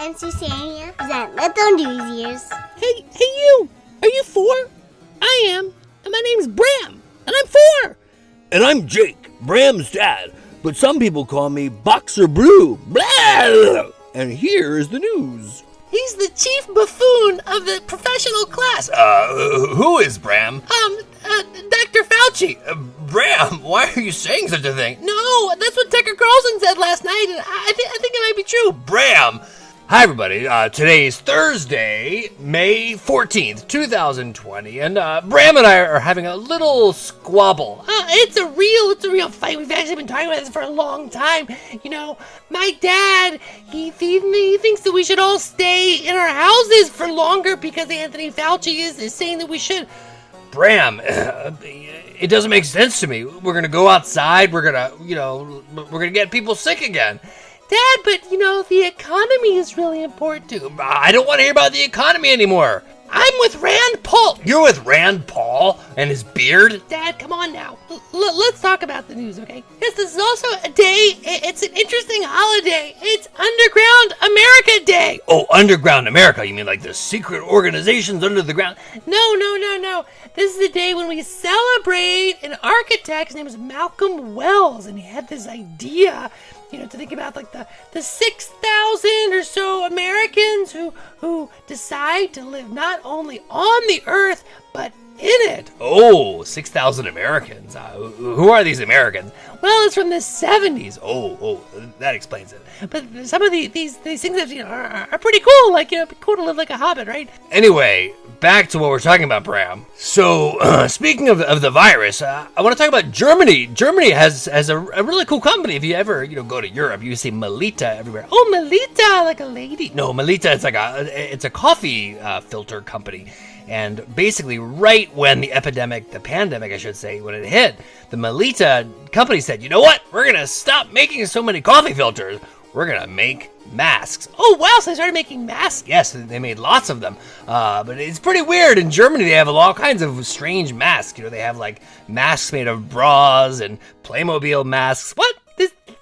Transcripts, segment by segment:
and Susanna present Little News Ears. Hey you! Are you 4? I am, and my name's Bram, and I'm 4. And I'm Jake, Bram's dad, but some people call me BoxerBlu. Blah! And here is the news. He's the chief buffoon of the professional class. Who is Bram? Dr. Fauci. Bram, why are you saying such a thing? No, that's what Tucker Carlson said last night, and I think it might be true. Bram! Hi, everybody. Today is Thursday, May 14th, 2020, and Bram and I are having a little squabble. It's a real fight. We've actually been talking about this for a long time. You know, my dad, he thinks that we should all stay in our houses for longer because Anthony Fauci is saying that we should. Bram, it doesn't make sense to me. We're gonna go outside. We're gonna get people sick again. Dad, but, the economy is really important too. I don't want to hear about the economy anymore. I'm with Rand Paul. You're with Rand Paul and his beard? Dad, come on now. Let's talk about the news, okay? Yes, this is also a day, it's an interesting holiday. It's Underground America Day. Oh, Underground America? You mean like the secret organizations under the ground? No. This is a day when we celebrate an architect. His name is Malcolm Wells, and he had this idea, to think about like the 6,000 or so Americans who decide to live not only on the earth, but in it. Oh, 6,000 Americans. Who are these Americans? Well, it's from the 70s. Oh, that explains it. But some of these things that, are pretty cool. Like, it'd be cool to live like a hobbit, right? Anyway, back to what we're talking about, Bram. So, speaking of the virus, I want to talk about Germany. Germany has a really cool company. If you ever, go to Europe, you see Melitta everywhere. Oh, Melitta, like a lady. No, Melitta, it's a coffee filter company. And basically, right when the pandemic, I should say, when it hit, the Melitta company said, you know what? We're going to stop making so many coffee filters. We're going to make masks. Oh, wow. So they started making masks? Yes, they made lots of them. But it's pretty weird. In Germany, they have all kinds of strange masks. They have like masks made of bras and Playmobil masks. What?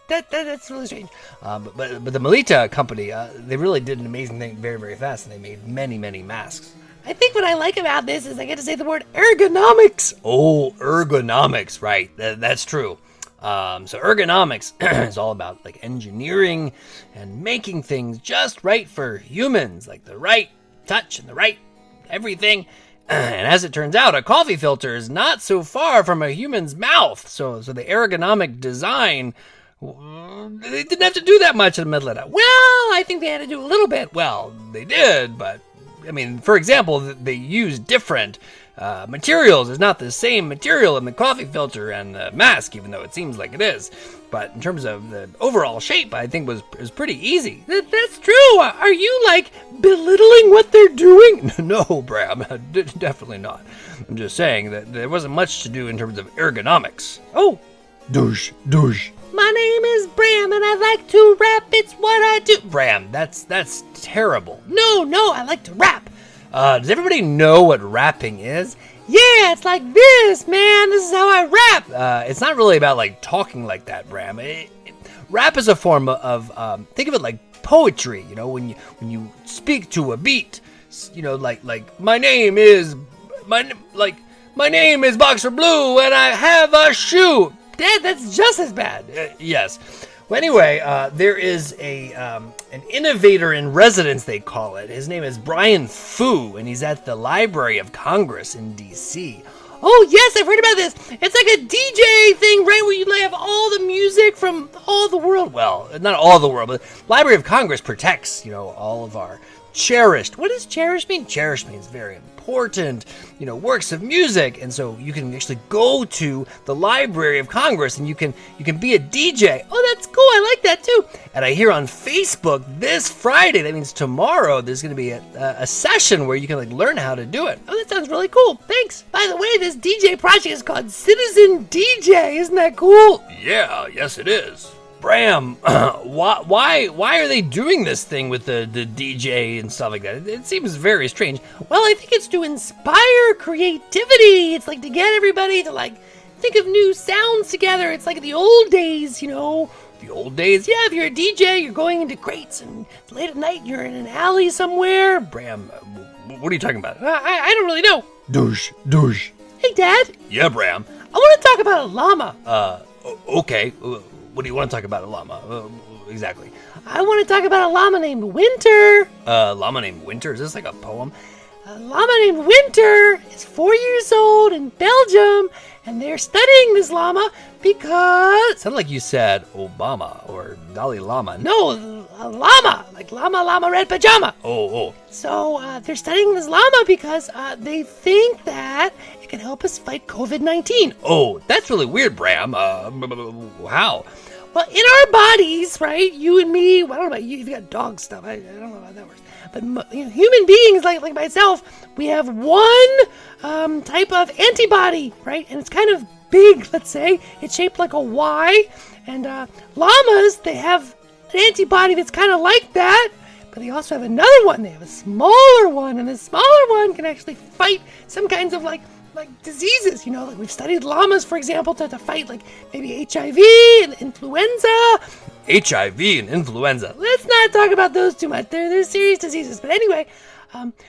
That's really strange. But the Melitta company, they really did an amazing thing very, very fast. And they made many, many masks. I think what I like about this is I get to say the word ergonomics. Oh, ergonomics, right. That's true. So ergonomics is all about like engineering and making things just right for humans, like the right touch and the right everything. And as it turns out, a coffee filter is not so far from a human's mouth. So the ergonomic design, they didn't have to do that much in Melitta. Well, I think they had to do a little bit. Well, they did, but for example, they use different materials. It's not the same material in the coffee filter and the mask, even though it seems like it is. But in terms of the overall shape, I think was pretty easy. That's true. Are you, belittling what they're doing? No, Bram, definitely not. I'm just saying that there wasn't much to do in terms of ergonomics. Oh. Douche. My name is Bram, and I like to rap. It's what I do. Bram, that's terrible. No, I like to rap. Does everybody know what rapping is? Yeah, it's like this, man. This is how I rap. It's not really about talking like that, Bram. Rap is a form of think of it like poetry. When you speak to a beat. Like my name is BoxerBlu, and I have a shoe. Dad, that's just as bad. Yes. Well, anyway, there is an innovator in residence, they call it. His name is Brian Fu, and he's at the Library of Congress in D.C. Oh, yes, I've heard about this. It's like a DJ thing, right, where you have all the music from all the world. Well, not all the world, but Library of Congress protects, all of our cherished. What does cherished mean? Cherished means very important, works of music. And so you can actually go to the Library of Congress and you can be a DJ. Oh, that's cool. I like that too. And I hear on Facebook this Friday, that means tomorrow, there's going to be a session where you can learn how to do it. Oh, that sounds really cool. Thanks. By the way, this DJ project is called Citizen DJ. Isn't that cool? Yeah, yes it is. Bram, why are they doing this thing with the DJ and stuff like that? It seems very strange. Well, I think it's to inspire creativity. It's to get everybody to think of new sounds together. It's like the old days, the old days. Yeah, if you're a DJ, you're going into crates, and late at night, you're in an alley somewhere. Bram, what are you talking about? I don't really know. Douche. Hey, Dad. Yeah, Bram. I want to talk about a llama. Okay. What do you want to talk about a llama? Exactly. I want to talk about a llama named Winter. Llama named Winter? Is this like a poem? A llama named Winter is 4 years old in Belgium, and they're studying this llama because... Sounded like you said Obama or Dalai Lama. No, a llama, like llama, red pajama. Oh. So they're studying this llama because they think that it can help us fight COVID-19. Oh, that's really weird, Bram. How? Well, in our bodies, right, you and me, well, I don't know about you, you've got dog stuff, I don't know how that works. But human beings, like myself, we have one type of antibody, right? And it's kind of big, let's say. It's shaped like a Y. And llamas, they have an antibody that's kind of like that. But they also have another one. They have a smaller one. And the smaller one can actually fight some kinds of like diseases. You know, like we've studied llamas, for example, to fight like maybe HIV and influenza. HIV and influenza. Let's not talk about those too much. They're serious diseases. But anyway,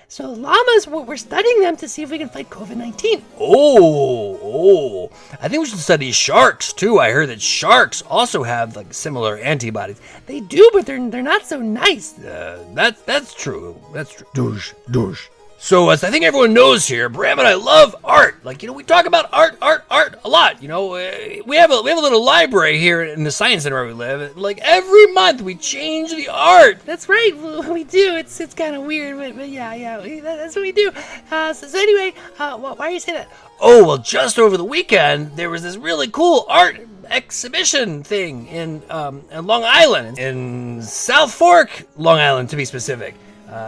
so llamas, we're studying them to see if we can fight COVID-19. Oh. I think we should study sharks, too. I heard that sharks also have, like, similar antibodies. They do, but they're not so nice. That's true. That's true. Douche. So, as I think everyone knows here, Bram and I love art. Like, we talk about art a lot. We have a little library here in the Science Center where we live. Like, every month we change the art. That's right, we do. It's kind of weird, but yeah, that's what we do. So anyway, why are you saying that? Oh, well, just over the weekend, there was this really cool art exhibition thing in Long Island, in South Fork, Long Island, to be specific.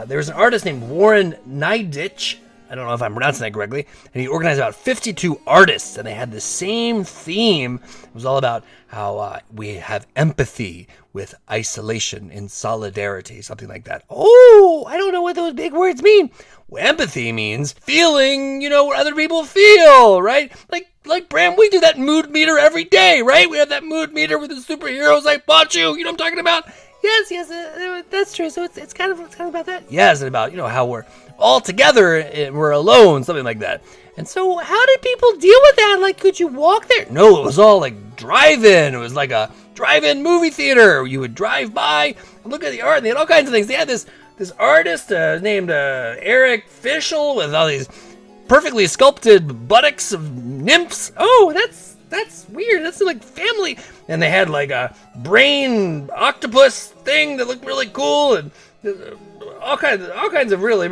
There was an artist named Warren Niditch. I don't know if I'm pronouncing that correctly. And he organized about 52 artists, and they had the same theme. It was all about how we have empathy with isolation in solidarity, something like that. Oh, I don't know what those big words mean. Well, empathy means feeling, what other people feel, right? Like Bram, we do that mood meter every day, right? We have that mood meter with the superheroes I bought you. You know what I'm talking about? Yes, that's true. So it's kind of about that. Yes, and about how we're all together and we're alone, something like that. And so, how did people deal with that? Like, could you walk there? No, it was all like drive-in. It was like a drive-in movie theater. You would drive by and look at the art, and they had all kinds of things. They had this artist named Eric Fischel with all these perfectly sculpted buttocks of nymphs. Oh, that's weird. That's like family. And they had like a brain octopus thing that looked really cool, and all kinds of really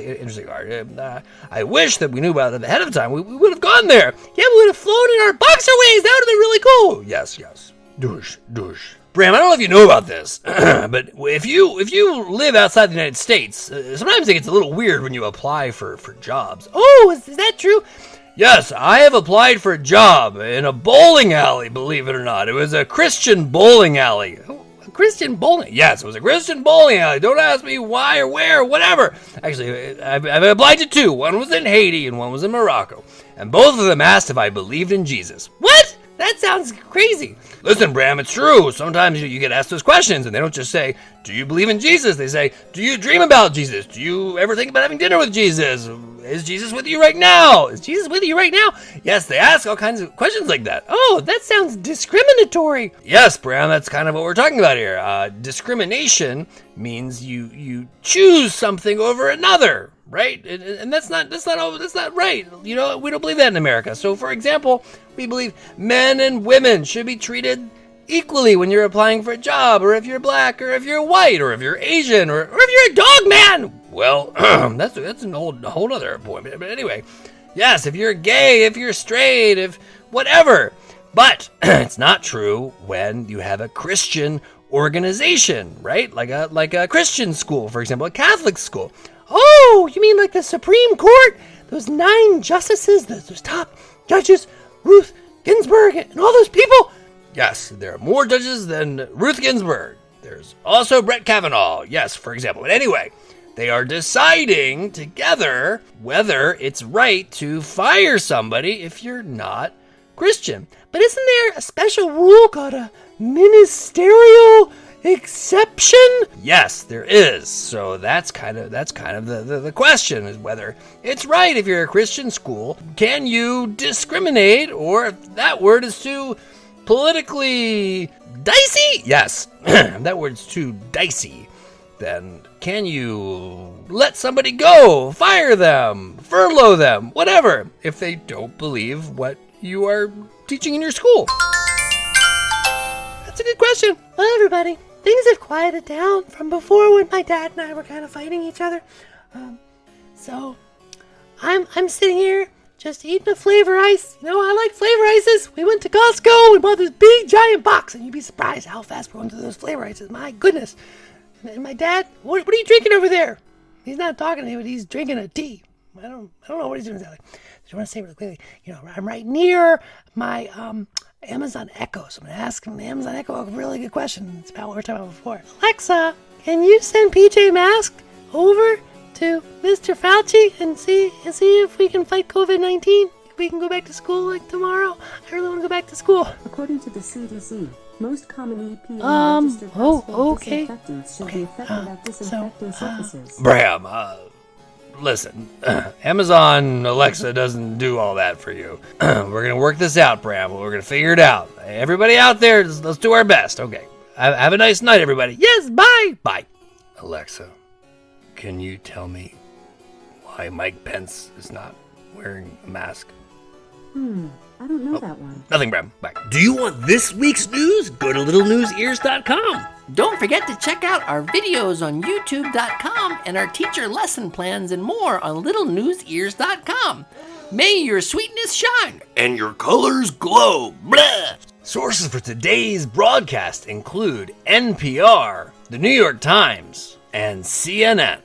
interesting art. I wish that we knew about it ahead of time. We would have gone there. Yeah, we would have flown in our boxer waves. That would have been really cool. Yes. Douche. Bram, I don't know if you know about this, but if you live outside the United States, sometimes it gets a little weird when you apply for jobs. Oh, is that true? Yes, I have applied for a job in a bowling alley, believe it or not. It was a Christian bowling alley. A Christian bowling? Yes, it was a Christian bowling alley. Don't ask me why or where or whatever. Actually, I've applied to two. One was in Haiti and one was in Morocco. And both of them asked if I believed in Jesus. What? That sounds crazy. Listen, Bram, it's true. Sometimes you get asked those questions, and they don't just say, do you believe in Jesus? They say, do you dream about Jesus? Do you ever think about having dinner with Jesus? Is Jesus with you right now? Is Jesus with you right now? Yes, they ask all kinds of questions like that. Oh, that sounds discriminatory. Yes, Bram, that's kind of what we're talking about here. Discrimination means you choose something over another, right? And that's not right. We don't believe that in America. So, for example, we believe men and women should be treated equally when you're applying for a job, or if you're black, or if you're white, or if you're Asian, or if you're a dog man. Well, that's a whole other point. But anyway, yes, if you're gay, if you're straight, if whatever. But it's not true when you have a Christian organization, right? Like a Christian school, for example, a Catholic school. Oh, you mean like the Supreme Court? Those 9 justices, those top judges, Ruth Ginsburg, and all those people? Yes, there are more judges than Ruth Ginsburg. There's also Brett Kavanaugh, yes, for example. But anyway, they are deciding together whether it's right to fire somebody if you're not Christian. But isn't there a special rule called a ministerial exception? Yes, there is. So that's kind of the question, is whether it's right if you're a Christian school. Can you discriminate, or if that word is too politically dicey? Yes, that word's too dicey. Then can you let somebody go, fire them, furlough them, whatever, if they don't believe what you are teaching in your school? That's a good question. Well, everybody, things have quieted down from before when my dad and I were kind of fighting each other. So I'm sitting here just eating a flavor ice. You know, I like flavor ices. We went to Costco and bought this big giant box, and you'd be surprised how fast we're going through those flavor ices. My goodness. And my dad, what are you drinking over there? He's not talking to me, but he's drinking a tea. I don't know what he's doing exactly. I want to say really quickly, I'm right near my Amazon Echo, so I'm going to ask him the Amazon Echo a really good question. It's about what we were talking about before. Alexa, can you send PJ Masks over to Mr. Fauci and see if we can fight COVID-19? If we can go back to school like tomorrow? I really want to go back to school. According to the CDC, most common EP and registered household disinfectants should be effective at disinfecting surfaces. Bram, listen, Amazon Alexa doesn't do all that for you. We're going to work this out, Bram. We're going to figure it out. Everybody out there, let's do our best. Okay. Have a nice night, everybody. Yes, bye. Bye. Alexa, can you tell me why Mike Pence is not wearing a mask? I don't know that one. Nothing, Bram. Bye. Do you want this week's news? Go to littlenewsears.com. Don't forget to check out our videos on youtube.com and our teacher lesson plans and more on littlenewsears.com. May your sweetness shine. And your colors glow. Blah! Sources for today's broadcast include NPR, the New York Times, and CNN.